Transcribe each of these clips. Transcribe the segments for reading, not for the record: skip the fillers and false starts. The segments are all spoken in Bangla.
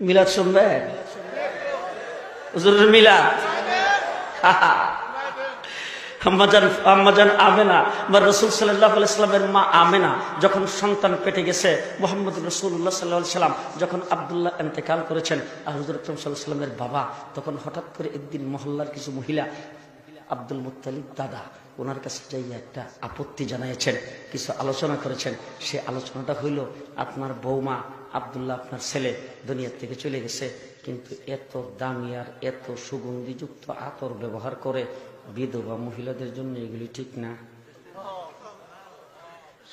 মিলাদ শুনবেন? হুজুরের মিলাদ। আম্মাজান আমেনা বা রাসূল সাল্লাল্লাহু আলাইহি সাল্লামের মা আমেনা যখন সন্তান পেটে গেছে, মুহাম্মদ রাসূলুল্লাহ সাল্লাল্লাহু আলাইহি সাল্লাম যখন আব্দুল্লাহ ইন্তেকাল করেছেন, আর হুজুর আকরাম সাল্লাল্লাহু আলাইহি সাল্লামের বাবা তখন হঠাৎ করে একদিন মহল্লার কিছু মহিলা আব্দুল মুত্তালিব দাদা ওনার কাছে যাইয়া একটা আপত্তি জানিয়েছেন, কিছু আলোচনা করেছেন। সে আলোচনাটা হইল, আপনার বৌমা আব্দুল্লাহ আপনার ছেলে দুনিয়ার থেকে চলে গেছে, কিন্তু এত দামি আর এত সুগন্ধিযুক্ত আতর ব্যবহার করে বিধবা মহিলাদের জন্য, এগুলি ঠিক না।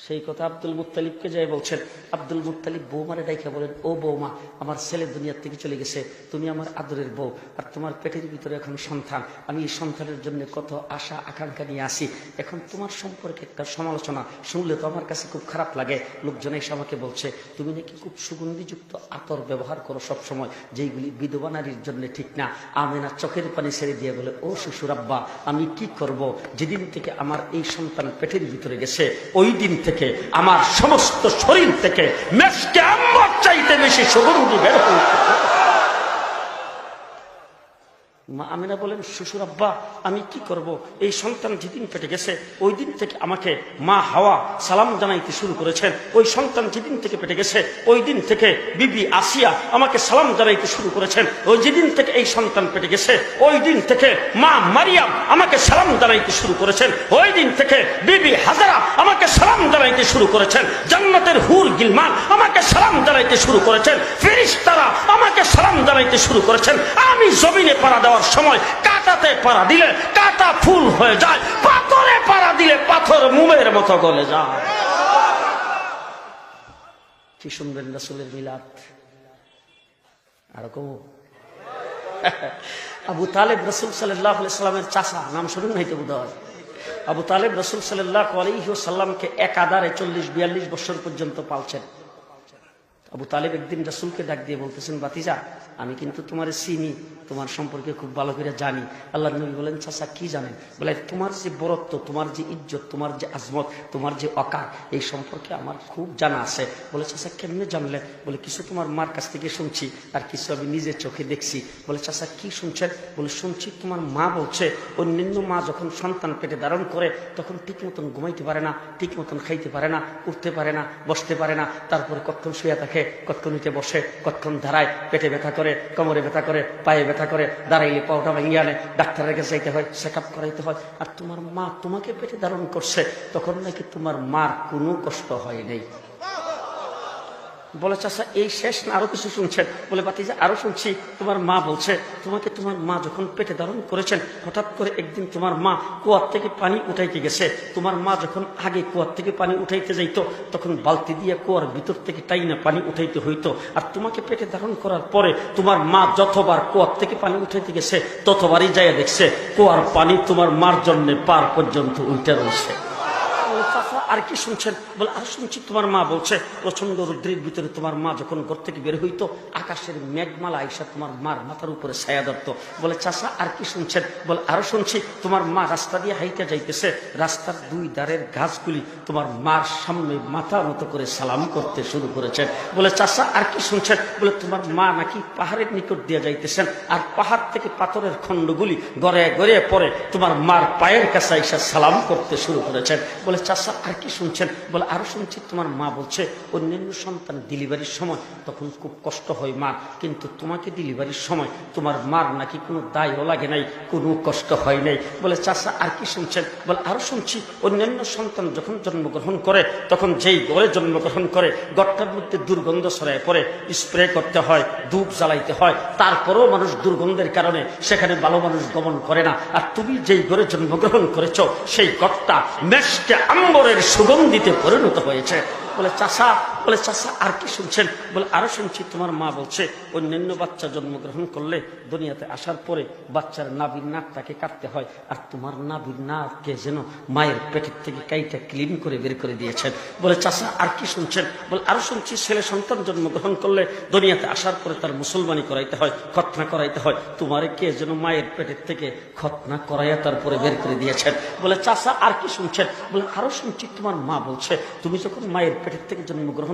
সেই কথা আব্দুল মুত্তালিবকে যাই বলছেন। আব্দুল মুত্তালিব বৌমারে ডাইকা বলেন, ও বৌমা, আমার ছেলে দুনিয়ার থেকে চলে গেছে, তুমি আমার আদরের বউ, আর তোমার পেটের ভিতরে এখন সন্তান, আমি এই সন্তানের জন্য কত আশা আকাঙ্ক্ষা নিয়ে আসি, এখন তোমার সম্পর্কে একটা সমালোচনা শুনলে তো আমার কাছে খুব খারাপ লাগে। লোকজন এসে আমাকে বলছে তুমি নাকি খুব সুগন্ধিযুক্ত আতর ব্যবহার করো সব সময়, যেইগুলি বিধবা নারীর জন্য ঠিক না। আমেনা চোখের পানি ছেড়ে দিয়ে বলে, ও শ্বশুর আব্বা, আমি কি করব, যেদিন থেকে আমার এই সন্তান পেটের ভিতরে গেছে ওই দিন থেকে আমার সমস্ত শরীর থেকে মেশকে আম্বর চাইতে বেশি সুগন্ধি বের হয়েছে। মা আমিনা বলেন, শ্বশুর আব্বা, আমি কি করব, এই সন্তান যেদিন পেটে গেছে ওই দিন থেকে আমাকে মা হাওয়া সালাম জানাইতে শুরু করেছেন, ওই সন্তান যেদিন থেকে পেটে গেছে ওই দিন থেকে বিবি আসিয়া আমাকে সালাম জানাইতে শুরু করেছেন, ওই যেদিন থেকে এই সন্তান পেটে গেছে ওই দিন থেকে মা মারিয়াম আমাকে সালাম জানাইতে শুরু করেছেন, ওই দিন থেকে বিবি হাজারা আমাকে সালাম জানাইতে শুরু করেছেন, জান্নাতের হুর গিলমান আমাকে সালাম জানাইতে শুরু করেছেন, ফেরেশতারা আমাকে সালাম জানাইতে শুরু করেছেন। আমি জমিনে পাড়া দেওয়ার সময় কাঁটাতে পাড়া দিলে কাঁটা ফুল হয়ে যায়, পাথরে পাড়া দিলে পাথর মোমের মতো গলে যায়। কি শুনবেন রাসূলের মিলাদ? আর কম আবু তালেব রাসূল সাল্লাল্লাহু আলাইহি সাল্লামের চাচা, নাম শুনুন নাই তো বোধহয়। আবু তালেব রাসূল সাল্লাল্লাহু আলাইহি ওয়াসাল্লামকে এক আদারে 40-42 বছর পর্যন্ত পালছেন। আবু তালেব একদিন রাসূলকে ডাক দিয়ে বলতেছেন, ভাতিজা, আমি কিন্তু তোমার চিনি, তোমার সম্পর্কে খুব ভালো করে জানি। আল্লাহর নবী বলেন, চাচা কি জানেন? বলে, তোমার যে বরত্ব, তোমার যে ইজ্জত, তোমার যে আজমত, তোমার যে অকার, এই সম্পর্কে আমার খুব জানা আছে। বলে, চাচা কেমনে জানলে? বলে, কিছু তোমার মার কাছ থেকে শুনছি আর কিছু আমি নিজের চোখে দেখছি। বলে, চাচা কি শুনছেন? বলে, শুনছি তোমার মা বলছে অন্যান্য মা যখন সন্তান পেটে ধারণ করে তখন ঠিক মতন ঘুমাইতে পারে না, ঠিক মতন খাইতে পারে না, উঠতে পারে না, বসতে পারে না, তারপরে কতক্ষণ শুয়ে থাকে, কতক্ষণ উঠে বসে, কতক্ষণ দাঁড়ায়, পেটে ব্যথা করে, কোমরে ব্যথা করে, পায়ে ব্যথা করে, দাঁড়াইলে পাওটা ভেঙে আনে, ডাক্তারের কাছে যাইতে হয়, চেক আপ করাইতে হয়। আর তোমার মা তোমাকে পেটে ধারণ করছে তখন নাকি তোমার মার কোনো কষ্ট হয় নাই। বলে, চাচা এই শেষ না আরো কিছু শুনছেন? বলে, ভাতিজা আরো শুনছি। তোমার মা বলছে তোমাকে তোমার মা যখন পেটে ধারণ করেছেন হঠাৎ করে একদিন তোমার মা কুয়ার থেকে পানি উঠাইতে গেছে। তোমার মা যখন আগে কুয়ার থেকে পানি উঠাইতে যাইতো তখন বালতি দিয়ে কুয়ার ভিতর থেকে টাইনা পানি উঠাইতে হইতো, আর তোমাকে পেটে ধারণ করার পরে তোমার মা যতবার কুয়ার থেকে পানি উঠাইতে গেছে ততবারই যাইয়া দেখছে কুয়ার পানি তোমার মার জন্য পার পর্যন্ত উঠে রয়েছে। আর কি শুনছেন? বলে, আর শুনছি তোমার মা বলছে প্রচন্ড রৌদ্রের ভিতরে তোমার মা যখন ঘর থেকে বের হইতো আকাশের মেঘমালা আইসা তোমার মার মাথার উপরে ছায়া ধরতো। বলে, চাচা আর কি শুনছেন? বলে, আরো শুনছি তোমার মা রাস্তা দিয়ে হাইটা যাইতেছে, রাস্তার দুই ধারের গাছগুলি তোমার মার সামনে মাথা মতো করে সালাম করতে শুরু করেছেন। বলে, চাচা আর কি শুনছেন? বলে, তোমার মা নাকি পাহাড়ের নিকট দিয়ে যাইতেছেন আর পাহাড় থেকে পাথরের খণ্ডগুলি গড়ে গড়ে পড়ে তোমার মার পায়ের কাছে আইসা সালাম করতে শুরু করেছেন। বলে, চাচা আর কি শুনছেন? বলে, আরো শুনছি তোমার মা বলছে অন্যান্য সন্তান ডেলিভারির সময় তখন খুব কষ্ট হয় মা, কিন্তু তোমাকে ডেলিভারির সময় তোমার মার নাকি কোনো দায়ও লাগে নাই, কোনো কষ্ট হয় নাই। বলে, চাচা আর কি শুনছেন? বলে, আরো শুনছি অন্যান্য সন্তান যখন জন্মগ্রহণ করে তখন যেই ঘরে জন্মগ্রহণ করে ঘরটার মধ্যে দুর্গন্ধ ছড়ায় পড়ে, স্প্রে করতে হয়, ধূপ জ্বালাইতে হয়, তারপরেও মানুষ দুর্গন্ধের কারণে সেখানে ভালো মানুষ গমন করে না। আর তুমি যেই ঘরে জন্মগ্রহণ করেছ সেই ঘরটা মেশকে আম্বরের সুগন্ধিতে পরিণত হয়েছে। বলে, চাচা আর কি শুনছেন? বলে, আরো শুনছি তোমার মা বলছে অন্যান্য বাচ্চা জন্মগ্রহণ করলে দুনিয়াতে আসার পরে বাচ্চার নাভির নাকটাকে কাটতে হয়, আর তোমার নাভির নাককে যেন মায়ের পেটের থেকে কাইটা ক্লিন করে বের করে দিয়েছেন। বলে, চাচা আর কি শুনছেন? বলে, আরো শুনছি ছেলে সন্তান জন্মগ্রহণ করলে দুনিয়াতে আসার পরে তার মুসলমানি করাইতে হয়, খতনা করাইতে হয়, তোমারে কে যেন মায়ের পেটের থেকে খতনা করাইয়া তারপরে বের করে দিয়েছেন। বলে, চাচা আর কি শুনছেন? বলে, আরো শুনছি তোমার মা বলছে তুমি যখন মায়ের পেটের থেকে জন্মগ্রহণ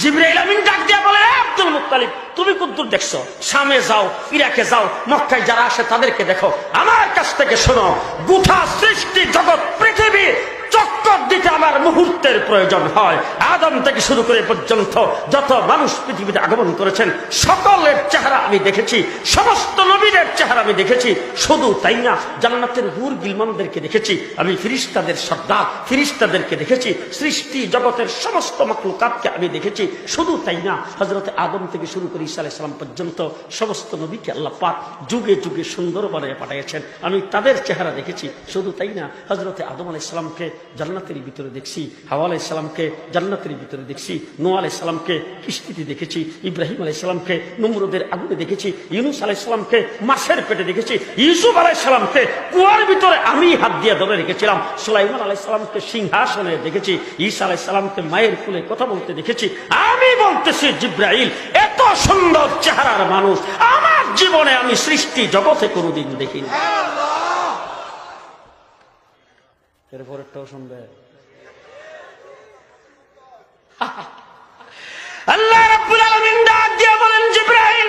জিবরাইল আমিন ডাক দিয়া বলে, আব্দুল মুত্তালিব তুমি কতদূর দেখছো? শামে যাও, ইরাকে যাও, মক্কায় যারা আসে তাদেরকে দেখো। আমার কাছ থেকে শোনো, গোটা সৃষ্টি জগৎ পৃথিবী চক্কর দিতে আমার মুহূর্তের প্রয়োজন হয়। আদম থেকে শুরু করে পর্যন্ত যত মানুষ পৃথিবীতে আগমন করেছেন সকলের চেহারা আমি দেখেছি, সমস্ত নবীদের চেহারা আমি দেখেছি। শুধু তাই না, জান্নাতের হুর গিলমানদেরকে দেখেছি আমি, ফিরিস্তাদের সর্দার ফিরিস্তাদেরকে দেখেছি, সৃষ্টি জগতের সমস্ত মাখলুকাতকে আমি দেখেছি। শুধু তাই না, হযরতে আদম থেকে শুরু করে ঈসা আলাইহিস সালাম পর্যন্ত সমস্ত নবীকে আল্লাহ পাক যুগে যুগে সুন্দর বানিয়ে পাঠিয়েছেন, আমি তাদের চেহারা দেখেছি। শুধু তাই না, হযরতে আদম আলাইহিস সালামকে জান্নাতের ভিতরে দেখছি, হাওয়া আলাইহিস সালামকে জান্নাতের ভিতরে দেখছি, নূহ আলাইহিস সালামকে কিস্তিতে দেখেছি, ইব্রাহিম আলাইহিস সালামকে নমরুদের আগুনে দেখেছি, ইউনূস আলাইহিস সালামকে মাছের পেটে দেখেছি, ইউসুফ আলাইহিস সালামকে কুয়ার ভিতরে আমি হাত দিয়ে ধরে রেখেছিলাম, সুলাইমান আলাইহিস সালামকে সিংহাসনে দেখেছি, ঈসা আলাইহিস সালামকে মায়ের কোলে কথা বলতে দেখেছি। আমি বলতেছি জিবরাইল এত সুন্দর চেহারার মানুষ আমার জীবনে আমি সৃষ্টি জগতে কোনোদিন দেখিনি। এরপরেরটাও শুনবে। আল্লাহ রাব্বুল আলামিন ডাক দিয়ে বলেন, জিবরাইল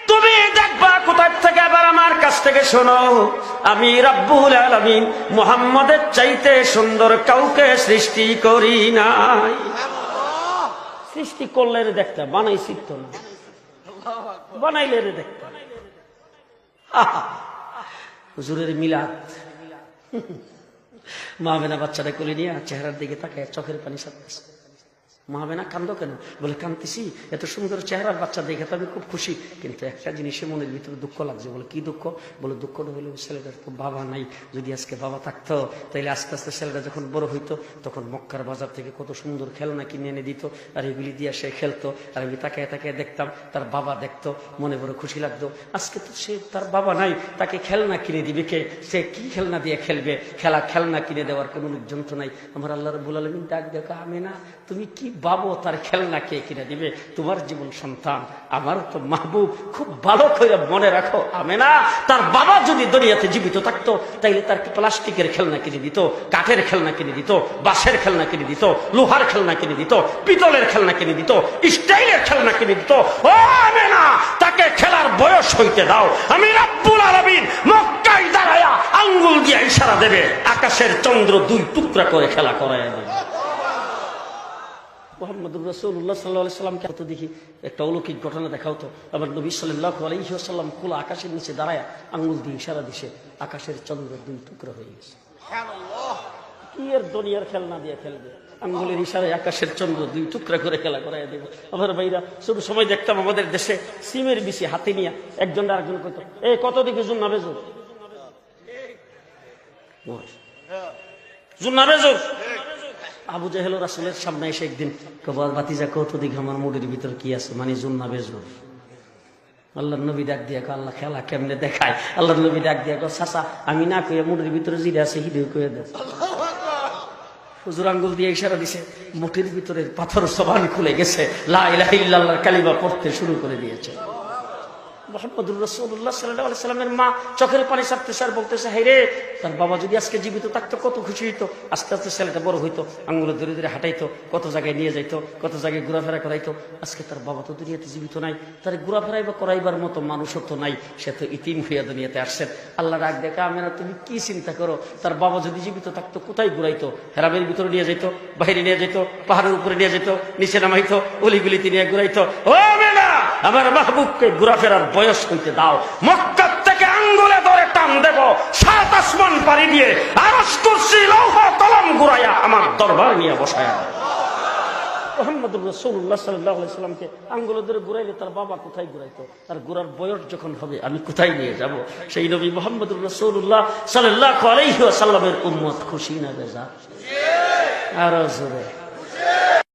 তুমি দেখবা কোথা থেকে, আবার আমার কাছ থেকে শোনো, আমি রাব্বুল আলামিন মুহাম্মদের চাইতে সুন্দর কাউকে সৃষ্টি করি নাই। সৃষ্টি করলে দেখতে, বানাইছি তো না, বানাইলে দেখতে। হুজুরের মিলাদ, মা বেনা বাচ্চাটা কোলে নিয়ে চেহারার দিকে তাকায় চোখের পানি ছাড়তেছে। মা বেনা কান্দো কেন? বলে কান্দতেছি এত সুন্দর চেহারার বাচ্চা দেখে তো আমি খুব খুশি, কিন্তু একটা জিনিসের মনের ভিতরে দুঃখ লাগছে। বলে কি দুঃখ? বলে দুঃখটা হলো ছেলেটার তো বাবা নাই, যদি আজকে বাবা থাকতো তাইলে আস্তে আস্তে ছেলেটা যখন বড় হইতো তখন মক্কার বাজার থেকে কত সুন্দর খেলনা কিনে এনে দিত, আর এগুলি দিয়ে সে খেলতো, আর আমি তাকায় তাকায় দেখতাম, তার বাবা দেখতো, মনে বড় খুশি লাগতো। আজকে তো সে তার বাবা নাই, তাকে খেলনা কিনে দিবে কে? সে কি খেলনা দিয়ে খেলবে? খেলনা কিনে দেওয়ার কোনো লোকজন তো নাই। আমার আল্লাহ রাব্বুল আলামিন ডাক দেখো, আমি না তুমি কি বাবু, তার খেলনা কে কিনে দিবে? তোমার জীবন সন্তান আমার তো মাহবুব, খুব ভালো করে মনে রাখো, আমেনা তার বাবা যদি দুনিয়াতে জীবিত থাকতো তাইলে তার প্লাস্টিকের খেলনা কিনে দিত, কাঠের খেলনা কিনে দিত, বাঁশের খেলনা কিনে দিত, লোহার খেলনা কিনে দিত, পিতলের খেলনা কিনে দিত, স্টাইলের খেলনা কিনে দিত। ও আমেনা, তাকে খেলার বয়স হইতে দাও। আমি রাব্বুল আলামিন মক্কায় দাঁড়ায়া আঙ্গুল দিয়ে ইশারা দেবে, আকাশের চন্দ্র দুই টুকরা করে খেলা করায় দেবে। মুহাম্মদুর রাসূলুল্লাহ সাল্লাল্লাহু আলাইহি ওয়াসাল্লামকে তো দেখি একটা অলৌকিক ঘটনা দেখাও তো। আমার নবী সাল্লাল্লাহু আলাইহি ওয়াসাল্লাম খোলা আকাশের নিচে দাঁড়ায় আঙ্গুল দিয়ে ইশারা দিছে, আকাশের চন্দ্র দুই টুকরা হয়ে গেছে। সুবহানাল্লাহ! কি এর দুনিয়ার খেলনা দিয়ে খেলবে? আঙ্গুলের ইশারায় আকাশের চন্দ্র দুই টুকরা করে খেলা করাই দেবে। আমার ভাইরা, শুধু সময় দেখতাম আমাদের দেশে সিমের বিচি হাতে নিয়ে একজন আরেকজন কইতো, এ কত দিকে জুন্না বেজুর, জুন্না বেজুর। আবু জাহেল রাসূলের সামনে এসে একদিন কবার বাতিজা কত দিকে আমার মুড়ির ভিতর কি আছে, মানে জুন্না বেজুর। আল্লাহর নবী ডাক দিয়া কো, আল্লাহ খেলা কেমনে দেখায়? আল্লাহর নবী ডাক দিয়া কো, চাচা আমি না কইয়া মুড়ির ভিতরে জিরে আছে হিডে কইয়া দাও। হুজুর আঙ্গুল দিয়ে ইশারা দিছে, মুঠির ভিতরের পাথর জবান খুলে গেছে, লা ইলাহা ইল্লাল্লাহর কালিমা পড়তে শুরু করে দিয়েছে। মুহাম্মদুর রাসূলুল্লাহ সাল্লাল্লাহু আলাইহি ওয়াসাল্লামের মা চোখের পানি ছাড়তেছে আর বলতেছে, হায় রে, তার বাবা যদি আজকে জীবিত থাকতো কত খুশি হইতো। আস্তে আস্তে ছেলেটা বড় হইতো, আঙ্গুলে ধরে ধরে হাঁটাইতো, কত জায়গায় নিয়ে যাইতো, কত জায়গায় ঘোরাফেরা করাইতো। আজকে তার বাবা তো দুনিয়াতে জীবিত নাই, তার ঘোরাফেরাই বা করাইবার মতো মানুষও তো নাই, সে তো ইতিম হইয়া দুনিয়াতে আসছেন। আল্লাহ ডাক দেখা, আমেনা তুমি কি চিন্তা করো, তার বাবা যদি জীবিত থাকতো কোথায় ঘুরাইতো? হেরামের ভিতরে নিয়ে যাইতো, বাইরে নিয়ে যাইতো, পাহাড়ের উপরে নিয়ে যেত, নিচে নামাইতো, অলিগুলিতে নিয়ে ঘুরাইতো। ও আমেনা, আমার মাহবুবকে ঘোরাফেরার বয়স হইতে দাও। মক্কা থেকে আঙ্গুলে ধরে টান দেব, সাত আসমান পাড়ি দিয়ে আরশ কুরসি লৌহ কলম ঘুরাইয়া আমার দরবার নিয়ে বসায়া দাও। মুহাম্মদুর রাসূলুল্লাহ সাল্লাল্লাহু আলাইহি ওয়াসাল্লামকে আঙ্গুলে ধরে ঘুরাইলে তার বাবা কোথায় ঘুরাইতো? তার ঘোরার বয়স যখন হবে আমি কোথায় নিয়ে যাব? সেই নবী মুহাম্মদুর রাসূলুল্লাহ সাল্লাল্লাহু আলাইহি ওয়াসাল্লামের উম্মত খুশি না বেজার? আরো জোরে